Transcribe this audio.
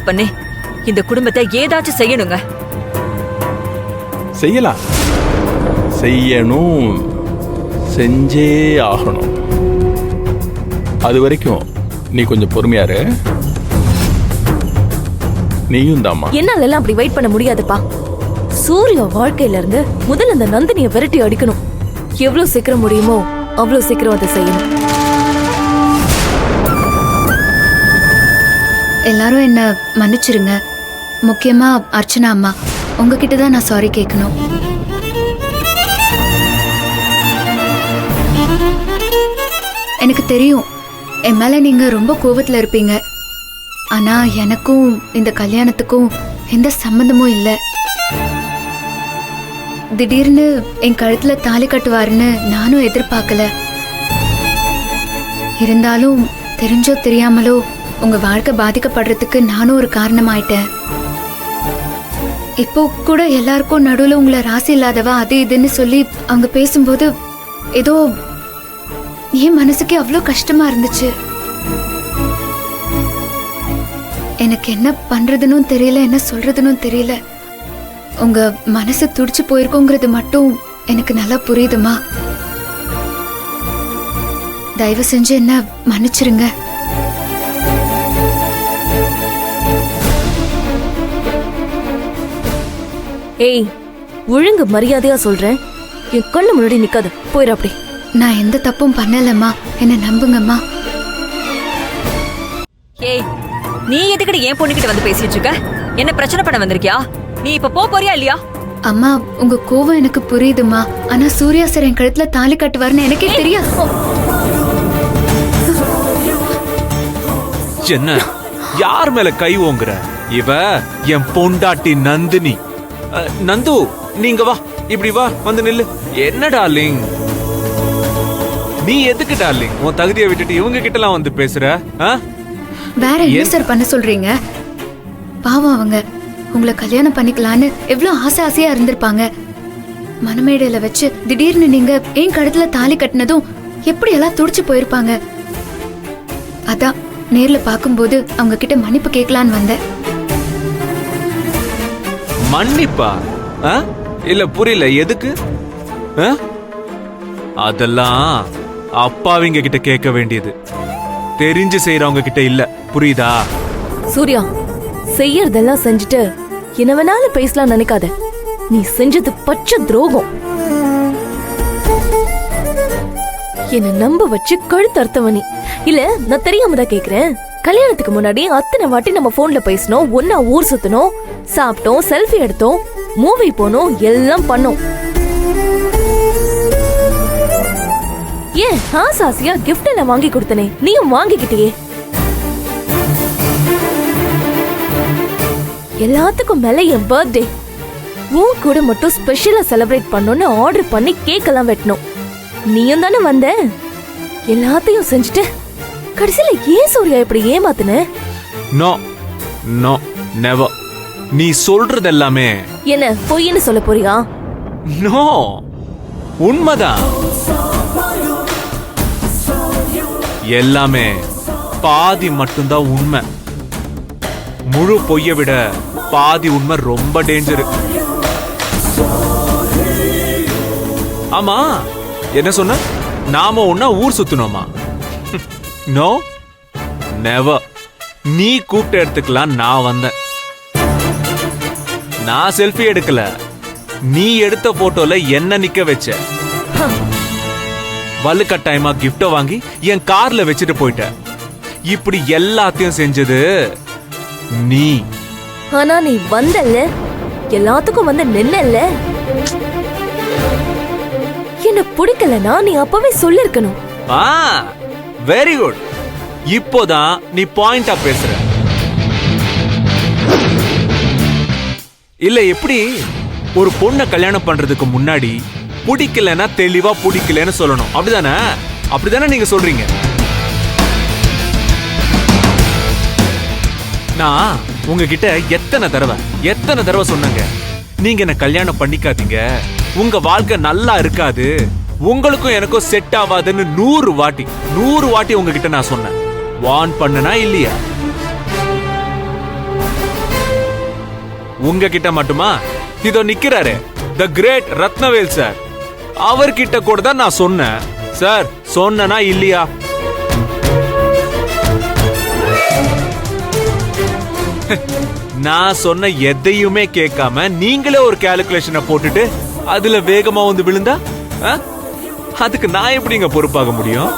Divorce பண்ணி இந்த குடும்பத்தை ஏதாச்சும் செய்யணுங்க. செய்யலாம், செய்யணும், செஞ்சே ஆகணும். அது வரைக்கும் நீ கொஞ்சம் பொறுமையாரு. நீயும் தாமா. என்னால அப்படி வெயிட் பண்ண முடியாதுப்பா. சூர்யா வாழ்க்கையில இருந்து முதல்ல அந்த நந்தினியை விரட்டி அடிக்கணும். எவ்வளவு சீக்கிரம் முடியுமோ அவ்வளவு சீக்கிரம் அதை செய்யணும். எல்லாரும் என்ன மன்னிச்சிருங்க. முக்கியமா அர்ச்சனா அம்மா, உங்ககிட்ட தான் நான் சாரி கேட்கணும். எனக்கு தெரியும் என் மேல நீங்க ரொம்ப கோபத்துல இருப்பீங்க. ஆனா எனக்கும் இந்த கல்யாணத்துக்கும் எந்த சம்பந்தமும் இல்லை. திடீர்னு என் கழுத்துல தாலி கட்டுவாருன்னு நானும் எதிர்பார்க்கல. இருந்தாலும் தெரிஞ்சோ தெரியாமலோ உங்க வாழ்க்கை பாதிக்கப்படுறதுக்கு நானும் ஒரு காரணமாயிட்டேன். இப்போ கூட எல்லாருக்கும் நடுவுல உங்களை ராசி இல்லாதவா அது இதுன்னு சொல்லி அவங்க பேசும்போது ஏதோ என் மனசுக்கு அவ்வளோ கஷ்டமா இருந்துச்சு. எனக்கு என்ன பண்றதுன்னு தெரியல, என்ன சொல்றதுன்னு தெரியல. உங்க மனசு துடிச்சு போயிருக்கோங்கிறது மட்டும் எனக்கு நல்லா புரியுதுமா. தயவு செஞ்சு என்ன மன்னிச்சிருங்க. ஏய், ஒழுங்கு மரியாதையா சொல்றேன். என் கண்ணு முன்னாடி நிக்காது, போயிரு அப்படி. நான் எந்த தப்பும் பண்ணலம்மா, என்ன நம்புங்கம்மா. ஏய், நீ எதுக்கடி என் பொண்ணுகிட்ட வந்து பேசிட்டு இருக்க? என்ன பிரச்சனை பண்ண வந்திருக்கியா? நீ இப்ப போறியா இல்லையா? அம்மா, உங்க கோவம் எனக்கு புரியுதுமா. ஆனா சூர்யா சார் என் கழுத்துல தாலி கட்டுவாருன்னு எனக்கே தெரியாது. என்ன யார் மேல கை ஓங்குற? இவ என் பொண்டாட்டி நந்தினி. நந்து, நீங்க வா, இப்படி வா, வந்து நில்லு. என்ன டார்லிங், நீ எதுக்கு டார்லிங் உன் தகுதியை விட்டுட்டு இவங்க கிட்ட எல்லாம் வந்து பேசுற? வேற என்ன சார் பண்ண சொல்றீங்க? பாவம், அவங்க உங்களை கல்யாணம் பண்ணிக்கலான்னு எவ்வளவு ஆசையா இருந்திருப்பாங்க. மனமேடையில வச்சு திடீர்னு நீங்க என் கழுத்துல தாலி கட்டினதும் எப்படி எல்லாம் துடிச்சு போயிருப்பாங்க. அதான் நேர்ல பாக்கும்போது அவங்க கிட்ட மன்னிப்பு கேட்கலான்னு வந்தேன். மன்னிப்பா? இல்ல, புரியல, எதுக்கு? அதெல்லாம் அப்பாவிங்க கிட்ட கேட்க வேண்டியது, தெரிஞ்சு செய்யறவங்க கிட்ட இல்ல, புரியுதா? சூர்யா, செய்யறதெல்லாம் செஞ்சுட்டு என்ன வேணாலும் பேசலாம் நினைக்காத. நீ செஞ்சது பச்சை துரோகம். என்ன நம்ப வச்சு கழுத்து அர்த்தவனி. இல்ல, நான் தெரியாம தான் கேக்குறேன். கல்யாணத்துக்கு முன்னாடி அத்தனை வாட்டி நம்ம போன்ல பேசணும், ஒன்னா ஊர் சுத்தணும், சாப்பிட்டோம், செல்ஃபி எடுத்தோம், மூவி போனோம், எல்லாம் பண்ணோம். ஏன் ஆசாசியா கிஃப்ட் எல்லாம் வாங்கி கொடுத்தனே, நீயும் வாங்கிக்கிட்டியே. எல்லாத்துக்கும் மேல என் பர்த்டே உன் கூட மட்டும் ஸ்பெஷலா செலிப்ரேட் பண்ணணும்னு ஆர்டர் பண்ணி கேக் எல்லாம் வெட்டணும். நீயும் தானே வந்த. எல்லாத்தையும் செஞ்சுட்டு கடைசியில ஏன் சூர்யா இப்படி ஏமாத்துன? No no, never. நீ சொல்றது எல்லாமே என்ன பொய்ன்னு சொல்ல போறியா? நோ, உண்மைதான். எல்லாமே பாதி மட்டும்தான் உண்மை. முழு பொய்ய விட பாதி உண்மை ரொம்ப டேஞ்சர். ஆமா, என்ன சொன்ன? நாம ஒன்னா ஊர் சுத்தணுமா? No, never. நீ கூப்பிட்ட இடத்துக்குலாம் நான் வந்தேன். நான் செல்ஃபி எடுக்கல, நீ எடுத்த போட்டோல என்ன நிக்க வச்ச. வலுக்கட்டாயமா கிஃப்ட வாங்கி என் கார்ல வச்சுட்டு போயிட்ட. இப்படி எல்லாத்தையும் செஞ்சது நீ. ஆனா நீ வந்தல்ல, எல்லாத்துக்கும் வந்து நின்னல்ல. என்ன பிடிக்கலனா நீ அப்பவே சொல்லிருக்கணும். Very good. இப்போதான் நீ பாயிண்டா பேசுற. இல்ல, எப்படி ஒரு பொண்ணை கல்யாணம் பண்றதுக்கு முன்னாடி பிடிக்கலன்னா தெளிவா பிடிக்கலன்னு சொல்லணும், அப்படிதானே? அப்படிதானே நீங்க சொல்றீங்க? நான் உங்ககிட்ட எத்தனை தடவை சொன்னங்க, நீங்க என்ன கல்யாணம் பண்ணிக்காதீங்க, உங்க வாழ்க்கை நல்லா இருக்காது, உங்களுக்கும் எனக்கும் செட் ஆகாதுன்னு 100 வாட்டி உங்ககிட்ட நான் சொன்னேன். வார்ன் பண்ணனா இல்லையா? உங்ககிட்ட மட்டுமா? இதோ நிக்கிறாரு தி கிரேட் ரத்னவேல் சார், அவர்கிட்ட கூட தான் நான் சொன்னேன். சார் சொன்னனா இல்லையா? நான் சொன்ன எதையுமே கேட்காம நீங்களே ஒரு கால்குலேஷனை போட்டுட்டு அதுல வேகமா வந்து விழுந்தா அதுக்கு நான் எப்படிங்க பொறுப்பாக முடியும்?